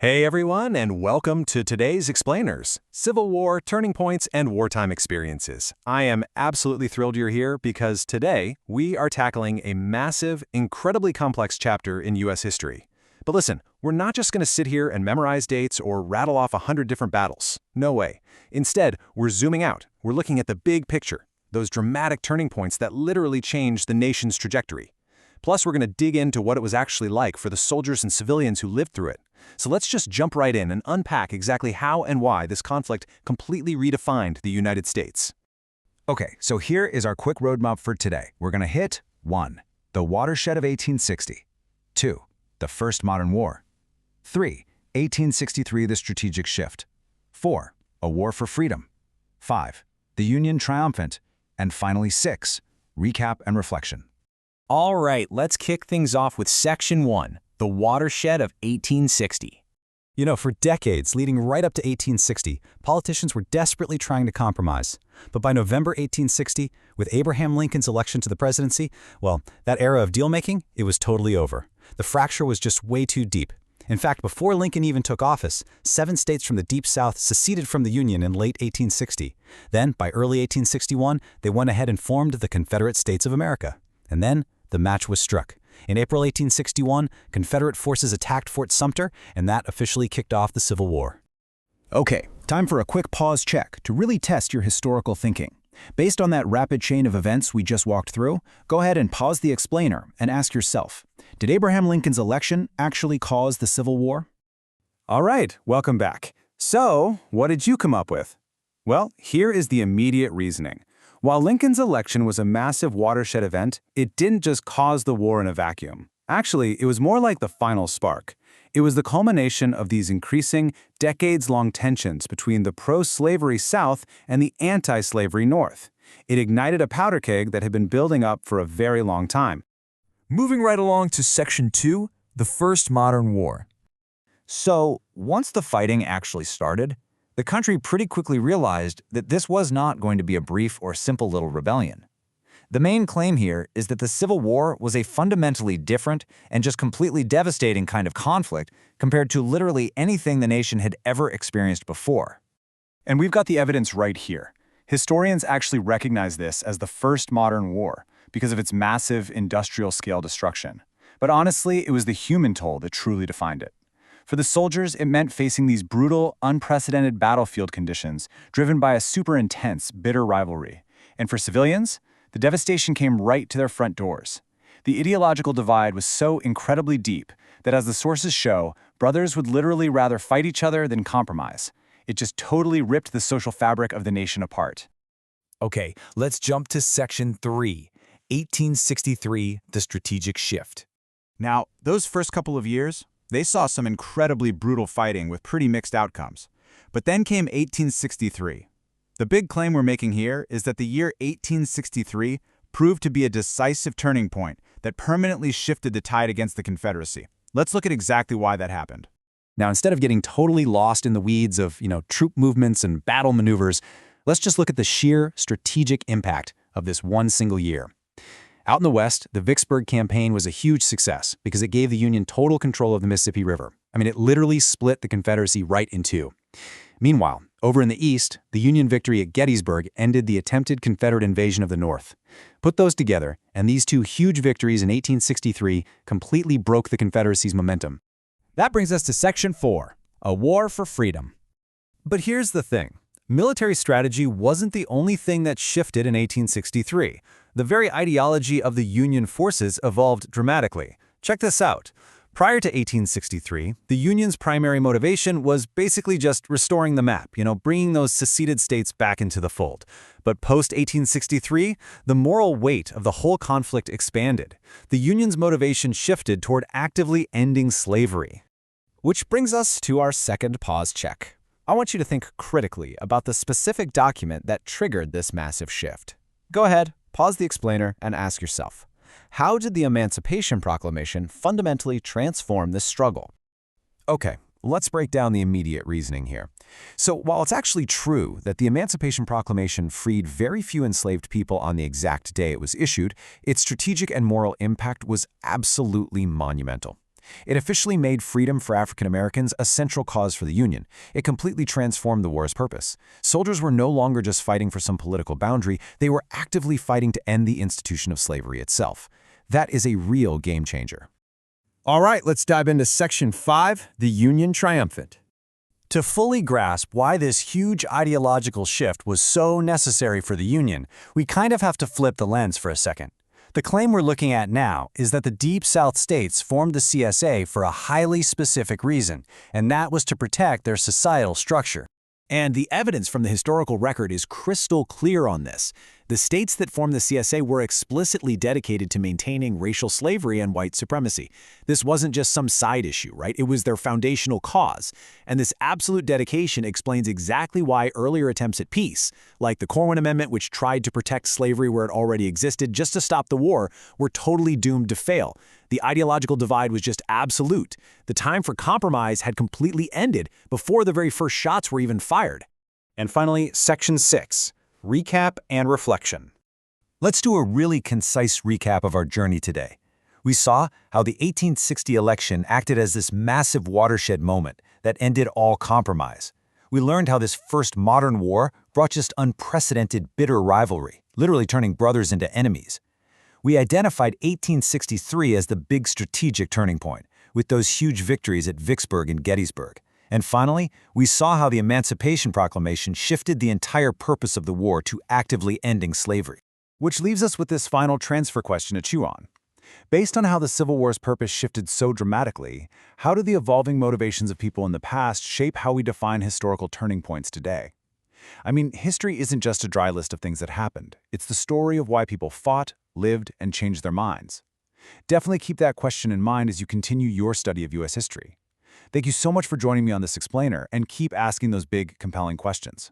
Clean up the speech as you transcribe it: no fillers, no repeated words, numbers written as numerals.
Hey everyone, and welcome to today's Explainers, Civil War, Turning Points, and Wartime Experiences. I am absolutely thrilled you're here because today we are tackling a massive, incredibly complex chapter in U.S. history. But listen, we're not just going to sit here and memorize dates or rattle off 100 different battles. No way. Instead, we're zooming out. We're looking at the big picture, those dramatic turning points that literally changed the nation's trajectory. Plus, we're going to dig into what it was actually like for the soldiers and civilians who lived through it. So let's just jump right in and unpack exactly how and why this conflict completely redefined the United States. Okay, so here is our quick roadmap for today. We're going to hit 1. The watershed of 1860. 2. The First Modern War. 3. 1863, the strategic shift. 4. A war for freedom. 5. The Union triumphant. And finally 6. Recap and reflection. All right, let's kick things off with Section 1, the watershed of 1860. You know, for decades, leading right up to 1860, politicians were desperately trying to compromise. But by November 1860, with Abraham Lincoln's election to the presidency, well, that era of deal-making, it was totally over. The fracture was just way too deep. In fact, before Lincoln even took office, 7 states from the Deep South seceded from the Union in late 1860. Then, by early 1861, they went ahead and formed the Confederate States of America. And then, the match was struck. In April 1861, Confederate forces attacked Fort Sumter, and that officially kicked off the Civil War. Okay, time for a quick pause check to really test your historical thinking. Based on that rapid chain of events we just walked through, go ahead and pause the explainer and ask yourself, did Abraham Lincoln's election actually cause the Civil War? All right, welcome back. So, what did you come up with? Well, here is the immediate reasoning. While Lincoln's election was a massive watershed event, it didn't just cause the war in a vacuum. Actually, it was more like the final spark. It was the culmination of these increasing, decades-long tensions between the pro-slavery South and the anti-slavery North. It ignited a powder keg that had been building up for a very long time. Moving right along to Section 2, the First Modern War. So, once the fighting actually started, the country pretty quickly realized that this was not going to be a brief or simple little rebellion. The main claim here is that the Civil War was a fundamentally different and just completely devastating kind of conflict compared to literally anything the nation had ever experienced before. And we've got the evidence right here. Historians actually recognize this as the First Modern War because of its massive industrial-scale destruction. But honestly, it was the human toll that truly defined it. For the soldiers, it meant facing these brutal, unprecedented battlefield conditions driven by a super intense, bitter rivalry. And for civilians, the devastation came right to their front doors. The ideological divide was so incredibly deep that, as the sources show, brothers would literally rather fight each other than compromise. It just totally ripped the social fabric of the nation apart. Okay, let's jump to Section 3, 1863, the strategic shift. Now, those first couple of years, they saw some incredibly brutal fighting with pretty mixed outcomes. But then came 1863. The big claim we're making here is that the year 1863 proved to be a decisive turning point that permanently shifted the tide against the Confederacy. Let's look at exactly why that happened. Now, instead of getting totally lost in the weeds of, troop movements and battle maneuvers, let's just look at the sheer strategic impact of this one single year. Out in the West, the Vicksburg campaign was a huge success because it gave the Union total control of the Mississippi River. I mean, it literally split the Confederacy right in two. Meanwhile, over in the East, the Union victory at Gettysburg ended the attempted Confederate invasion of the North. Put those together, and these two huge victories in 1863 completely broke the Confederacy's momentum. That brings us to Section 4, a war for freedom. But here's the thing. Military strategy wasn't the only thing that shifted in 1863. The very ideology of the Union forces evolved dramatically. Check this out. Prior to 1863, the Union's primary motivation was basically just restoring the map, bringing those seceded states back into the fold. But post-1863, the moral weight of the whole conflict expanded. The Union's motivation shifted toward actively ending slavery. Which brings us to our second pause check. I want you to think critically about the specific document that triggered this massive shift. Go ahead, pause the explainer, and ask yourself, how did the Emancipation Proclamation fundamentally transform this struggle? Okay, let's break down the immediate reasoning here. So while it's actually true that the Emancipation Proclamation freed very few enslaved people on the exact day it was issued, its strategic and moral impact was absolutely monumental. It officially made freedom for African Americans a central cause for the Union. It completely transformed the war's purpose. Soldiers were no longer just fighting for some political boundary, they were actively fighting to end the institution of slavery itself. That is a real game changer. All right, let's dive into Section 5, the Union Triumphant. To fully grasp why this huge ideological shift was so necessary for the Union, we kind of have to flip the lens for a second. The claim we're looking at now is that the Deep South states formed the CSA for a highly specific reason, and that was to protect their societal structure. And the evidence from the historical record is crystal clear on this. The states that formed the CSA were explicitly dedicated to maintaining racial slavery and white supremacy. This wasn't just some side issue, right? It was their foundational cause. And this absolute dedication explains exactly why earlier attempts at peace, like the Corwin Amendment, which tried to protect slavery where it already existed just to stop the war, were totally doomed to fail. The ideological divide was just absolute. The time for compromise had completely ended before the very first shots were even fired. And finally, Section 6, Recap and Reflection. Let's do a really concise recap of our journey today. We saw how the 1860 election acted as this massive watershed moment that ended all compromise. We learned how this first modern war brought just unprecedented bitter rivalry, literally turning brothers into enemies. We identified 1863 as the big strategic turning point, with those huge victories at Vicksburg and Gettysburg. And finally, we saw how the Emancipation Proclamation shifted the entire purpose of the war to actively ending slavery. Which leaves us with this final transfer question to chew on. Based on how the Civil War's purpose shifted so dramatically, how do the evolving motivations of people in the past shape how we define historical turning points today? I mean, history isn't just a dry list of things that happened. It's the story of why people fought, lived, and changed their minds. Definitely keep that question in mind as you continue your study of U.S. history. Thank you so much for joining me on this explainer, and keep asking those big, compelling questions.